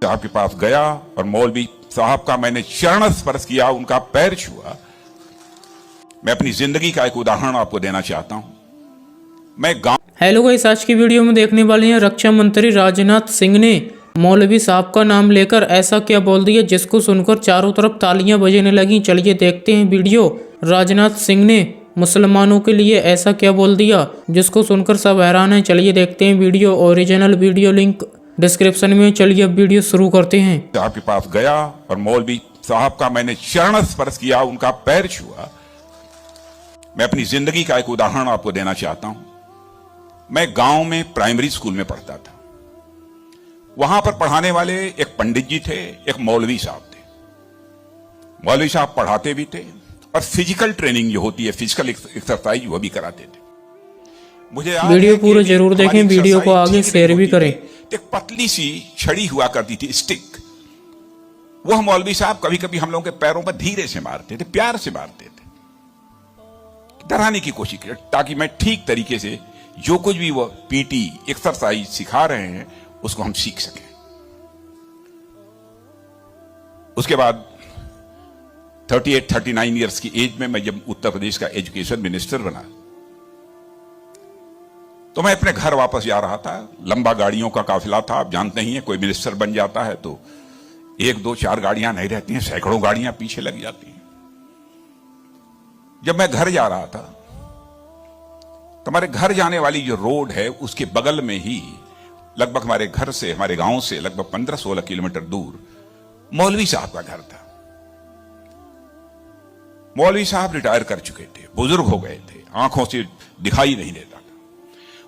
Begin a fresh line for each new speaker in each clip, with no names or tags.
साहब के पास गया और मौलवी साहब का मैंने चरण स्पर्श किया, उनका पैर छुआ। मैं अपनी जिंदगी का एक उदाहरण आपको देना चाहता हूं। मैं गांव
हेलो गाइस, आज की वीडियो में देखने वाले हैं रक्षा मंत्री राजनाथ सिंह ने मौलवी साहब का नाम लेकर ऐसा क्या बोल दिया जिसको सुनकर चारों तरफ तालियां बजने लगी। चलिए देखते हैं वीडियो। राजनाथ सिंह ने मुसलमानों के लिए ऐसा क्या बोल दिया जिसको सुनकर सब हैरान हैं। चलिए देखते हैं video. Original video link description में। चलिए अब वीडियो शुरू करते हैं।
साहब के पास गया और मौलवी साहब का मैंने चरण स्पर्श किया, उनका पैर छुआ। मैं अपनी जिंदगी का एक उदाहरण आपको देना चाहता हूं। मैं गांव में प्राइमरी स्कूल में पढ़ता था। वहां पर पढ़ाने वाले एक पंडित जी थे, एक मौलवी साहब थे। मौलवी साहब पढ़ाते भी थे और फिजिकल ट्रेनिंग जो होती है, फिजिकल एक्सरसाइज, वो भी कराते थे। मुझे
वीडियो पूरा जरूर देखें, वीडियो को आगे शेयर भी करें।
एक पतली सी छड़ी हुआ करती थी, स्टिक। वह मौलवी साहब कभी कभी हम लोगों के पैरों पर धीरे से मारते थे, प्यार से मारते थे, डराने की कोशिश की, ताकि मैं ठीक तरीके से जो कुछ भी वो पीटी एक्सरसाइज सिखा रहे हैं उसको हम सीख सकें। उसके बाद 38-39 इयर्स की एज में मैं जब उत्तर प्रदेश का एजुकेशन मिनिस्टर बना तो मैं अपने घर वापस जा रहा था। लंबा गाड़ियों का काफिला था। आप जानते ही हैं, कोई मिनिस्टर बन जाता है तो 1, 2, 4 गाड़ियां नहीं रहती हैं, सैकड़ों गाड़ियां पीछे लग जाती हैं। जब मैं घर जा रहा था तो हमारे घर जाने वाली जो रोड है उसके बगल में ही, लगभग हमारे घर से, हमारे गांव से लगभग 15-16 किलोमीटर दूर मौलवी साहब का घर था। मौलवी साहब रिटायर कर चुके थे, बुजुर्ग हो गए थे, आंखों से दिखाई नहीं देता था।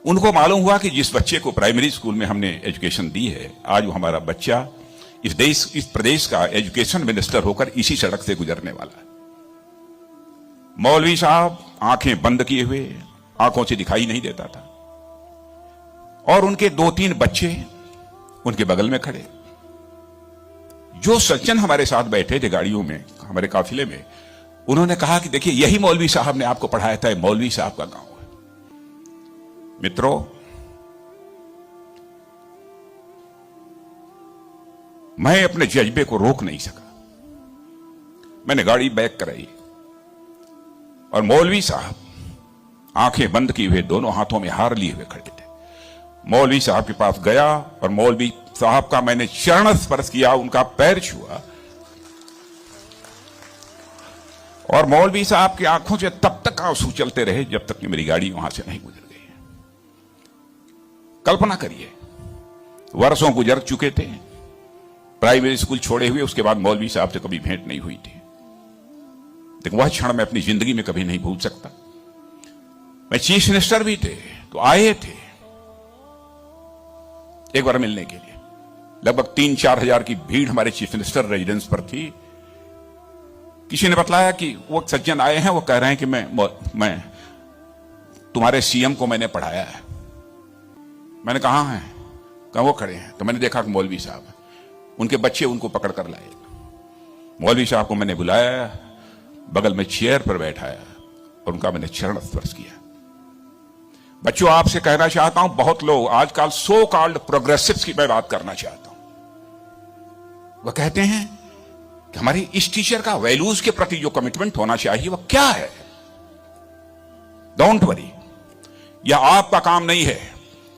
उनको मालूम हुआ कि जिस बच्चे को प्राइमरी स्कूल में हमने एजुकेशन दी है, आज वो हमारा बच्चा इस प्रदेश का एजुकेशन मिनिस्टर होकर इसी सड़क से गुजरने वाला है। मौलवी साहब आंखें बंद किए हुए, आंखों से दिखाई नहीं देता था, और उनके 2-3 बच्चे उनके बगल में खड़े। जो सज्जन हमारे साथ बैठे थे गाड़ियों में, हमारे काफिले में, उन्होंने कहा कि देखिए, यही मौलवी साहब ने आपको पढ़ाया था, मौलवी साहब का गांव है। मित्रों, मैं अपने जज्बे को रोक नहीं सका। मैंने गाड़ी बैक कराई और मौलवी साहब आंखें बंद किए हुए, दोनों हाथों में हार लिए हुए खड़े थे। मौलवी साहब के पास गया और मौलवी साहब का मैंने चरण स्पर्श किया, उनका पैर छुआ। और मौलवी साहब की आंखों से तब तक आंसू चलते रहे जब तक कि मेरी गाड़ी वहां से नहीं गुजर गई। कल्पना करिए, वर्षों गुजर चुके थे, प्राइमरी स्कूल छोड़े हुए, उसके बाद मौलवी साहब से कभी भेंट नहीं हुई थी। लेकिन वह क्षण मैं अपनी जिंदगी में कभी नहीं भूल सकता। मैं चीफ मिनिस्टर भी थे तो आए थे एक बार मिलने के लिए। लगभग 3-4 हजार की भीड़ हमारे चीफ मिनिस्टर रेजिडेंस पर थी। किसी ने बतलाया कि वो सज्जन आए हैं, वो कह रहे हैं कि मैं तुम्हारे सीएम को मैंने पढ़ाया है। मैंने कहा है, कहा वो खड़े हैं। तो मैंने देखा कि मौलवी साहब, उनके बच्चे उनको पकड़ कर लाए। मौलवी साहब को मैंने बुलाया, बगल में चेयर पर बैठाया और उनका मैंने चरण स्पर्श किया। बच्चों, आपसे कहना चाहता हूं, बहुत लोग आजकल सो कॉल्ड प्रोग्रेसिव्स की मैं बात करना चाहता हूं। वह कहते हैं कि हमारी इस टीचर का वैल्यूज के प्रति जो कमिटमेंट होना चाहिए वह क्या है। डोंट वरी, यह आपका काम नहीं है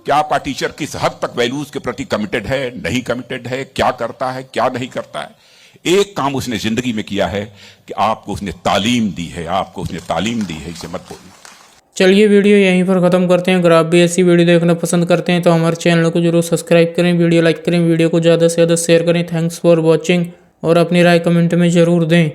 कि आपका टीचर किस हद तक वैल्यूज के प्रति कमिटेड है, नहीं कमिटेड है, क्या करता है, क्या नहीं करता है। एक काम उसने जिंदगी में किया है कि आपको उसने तालीम दी है, आपको उसने तालीम दी है, इसे मत भूलिए।
चलिए वीडियो यहीं पर ख़त्म करते हैं। अगर आप भी ऐसी वीडियो देखना पसंद करते हैं तो हमारे चैनल को जरूर सब्सक्राइब करें, वीडियो लाइक करें, वीडियो को ज़्यादा से ज़्यादा शेयर करें। थैंक्स फॉर वॉचिंग और अपनी राय कमेंट में ज़रूर दें।